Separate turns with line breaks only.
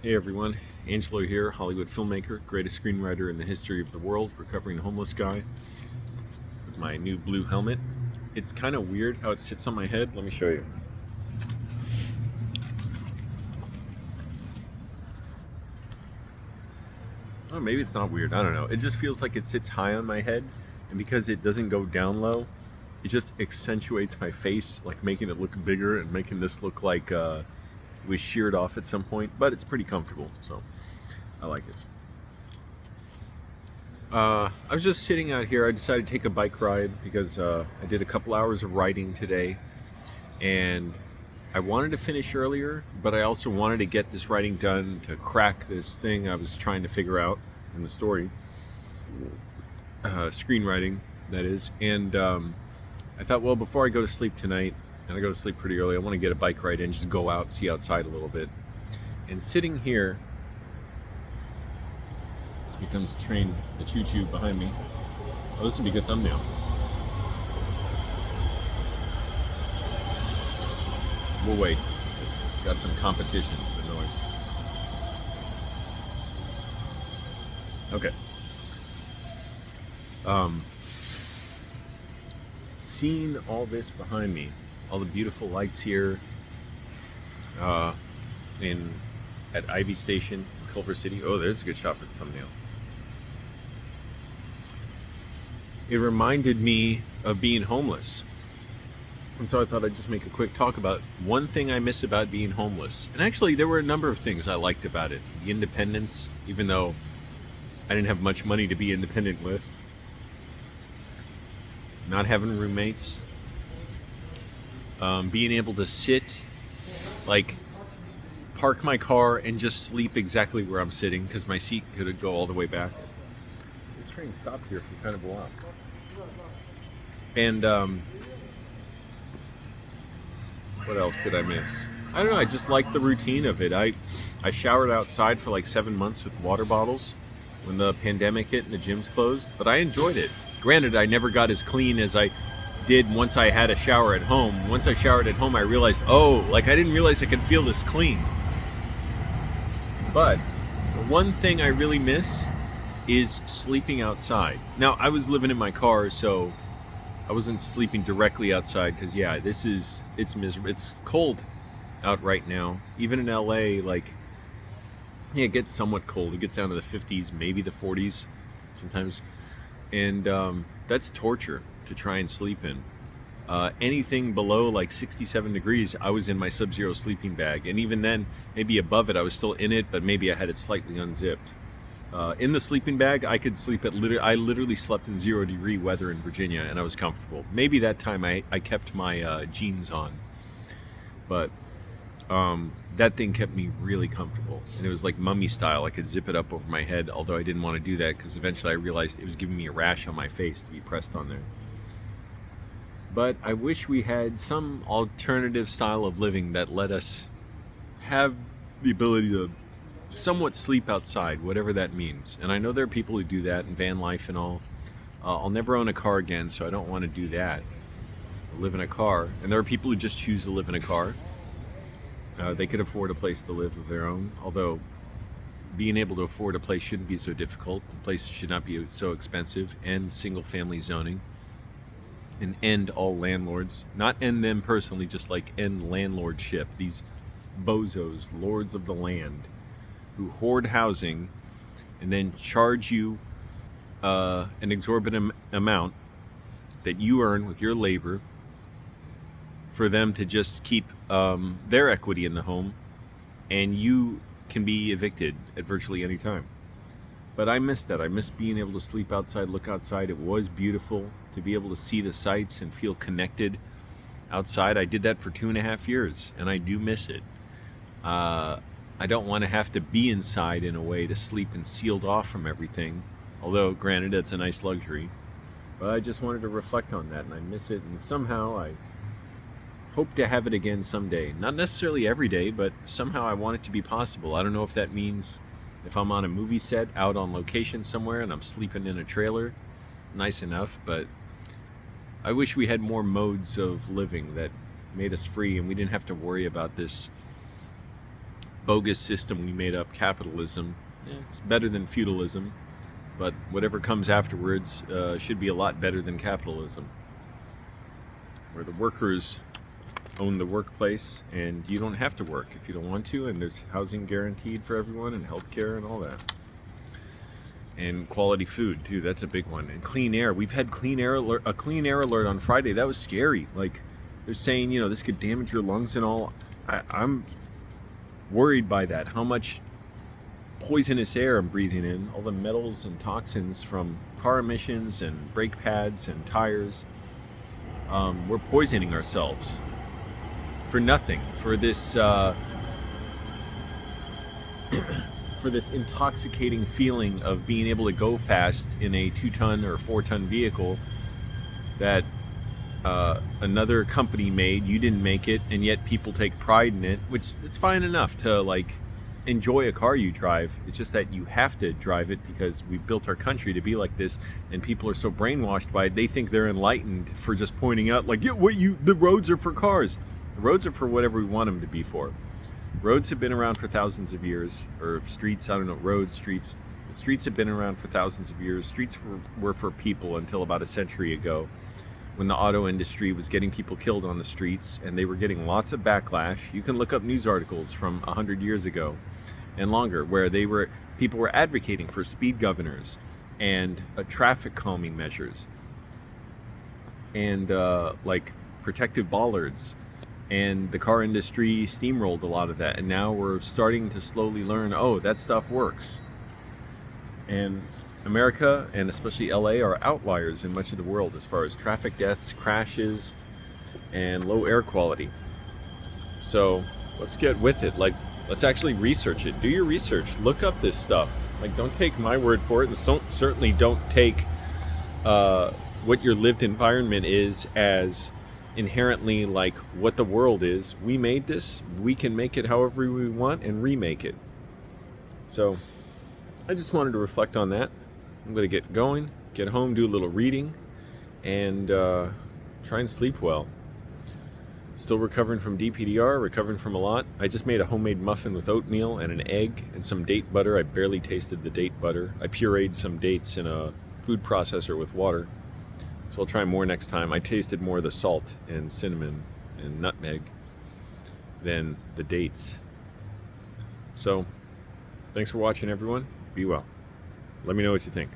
Hey everyone, Angelo here, Hollywood filmmaker, greatest screenwriter in the history of the world, recovering homeless guy with my new blue helmet. It's kind of weird how it sits on my head. Let me show you. Oh, maybe it's not weird. I don't know. It just feels like it sits high on my head, and because it doesn't go down low, it just accentuates my face, like making it look bigger and making this look like it was sheared off at some point. But it's pretty comfortable, so I like it. I was just sitting out here. I decided to take a bike ride because I did a couple hours of riding today, and I wanted to finish earlier, but I also wanted to get this writing done to crack this thing I was trying to figure out in the story, screenwriting, that is. And I thought, well, before I go to sleep tonight, and I go to sleep pretty early, I want to get a bike ride and just go out, see outside a little bit. And sitting here comes the train, the choo-choo behind me. Oh, this would be a good thumbnail. We'll wait. It's got some competition for the noise. Okay. Seeing all this behind me, all the beautiful lights here, uh, in at Ivy Station, Culver City. Oh, there's a good shot for the thumbnail. It reminded me of being homeless. And so I thought I'd just make a quick talk about one thing I miss about being homeless. And actually, there were a number of things I liked about it. The independence, even though I didn't have much money to be independent with. Not having roommates. Being able to sit, like, park my car and just sleep exactly where I'm sitting because my seat could go all the way back. This train stopped here for kind of a while. And what else did I miss? I don't know. I just liked the routine of it. I showered outside for like 7 months with water bottles when the pandemic hit and the gyms closed, but I enjoyed it. Granted, I never got as clean as I did once I had a shower at home. Once I showered at home, I realized, oh, like I didn't realize I could feel this clean. But the one thing I really miss is sleeping outside. Now, I was living in my car, so I wasn't sleeping directly outside because, yeah, it's miserable. It's cold out right now. Even in LA, like, yeah, it gets somewhat cold. It gets down to the 50s, maybe the 40s sometimes. And that's torture to try and sleep in. Anything below like 67 degrees, I was in my Sub-Zero sleeping bag. And even then, maybe above it, I was still in it, but maybe I had it slightly unzipped. In the sleeping bag, I could sleep at I literally slept in 0-degree weather in Virginia, and I was comfortable. Maybe that time I kept my jeans on, but that thing kept me really comfortable, and it was like mummy style. I could zip it up over my head, although I didn't want to do that because eventually I realized it was giving me a rash on my face to be pressed on there. But I wish we had some alternative style of living that let us have the ability to somewhat sleep outside, whatever that means. And I know there are people who do that in van life and all. I'll never own a car again, so I don't want to do that. Live in a car. And there are people who just choose to live in a car. They could afford a place to live of their own, although being able to afford a place shouldn't be so difficult. Places should not be so expensive. End single family zoning. And end all landlords. Not end them personally, just like end landlordship. These bozos, lords of the land, who hoard housing and then charge you an exorbitant amount that you earn with your labor for them to just keep their equity in the home, and you can be evicted at virtually any time. But I miss that. I miss being able to sleep outside, look outside. It was beautiful to be able to see the sights and feel connected outside. I did that for 2.5 years, and I do miss it. I don't want to have to be inside in a way to sleep and sealed off from everything. Although, granted, it's a nice luxury. But I just wanted to reflect on that, and I miss it. And somehow I hope to have it again someday. Not necessarily every day, but somehow I want it to be possible. I don't know if that means if I'm on a movie set out on location somewhere and I'm sleeping in a trailer, nice enough. But I wish we had more modes of living that made us free and we didn't have to worry about this bogus system we made up, capitalism. It's better than feudalism, but whatever comes afterwards should be a lot better than capitalism, where the workers own the workplace and you don't have to work if you don't want to, and there's housing guaranteed for everyone and healthcare and all that. And quality food too, that's a big one. And clean air. We've had a clean air alert on Friday. That was scary. Like, they're saying, this could damage your lungs and all. I'm worried by that. How much poisonous air I'm breathing in, all the metals and toxins from car emissions and brake pads and tires. We're poisoning ourselves for nothing, for this for this intoxicating feeling of being able to go fast in a 2-ton or 4-ton vehicle that another company made. You didn't make it, and yet people take pride in it, which it's fine enough to like enjoy a car you drive. It's just that you have to drive it because we built our country to be like this, and people are so brainwashed by it, they think they're enlightened for just pointing out like, the roads are for cars. The roads are for whatever we want them to be for. Roads have been around for thousands of years, or streets, I don't know, roads, streets. The streets have been around for thousands of years. Streets were for people until about a century ago, when the auto industry was getting people killed on the streets, and they were getting lots of backlash. You can look up news articles from 100 years ago and longer, where people were advocating for speed governors and traffic calming measures and like protective bollards. And the car industry steamrolled a lot of that, and now we're starting to slowly learn, that stuff works. And America, and especially LA, are outliers in much of the world as far as traffic deaths, crashes, and low air quality. So let's get with it. Like, let's actually research it. Do your research. Look up this stuff. Like, don't take my word for it, and certainly don't take what your lived environment is as inherently like what the world is. We made this. We can make it however we want and remake it. So I just wanted to reflect on that. I'm going to get going, get home, do a little reading, and try and sleep well. Still recovering from DPDR, recovering from a lot. I just made a homemade muffin with oatmeal and an egg and some date butter. I barely tasted the date butter. I pureed some dates in a food processor with water. So I'll try more next time. I tasted more of the salt and cinnamon and nutmeg than the dates. So, thanks for watching, everyone. Be well. Let me know what you think.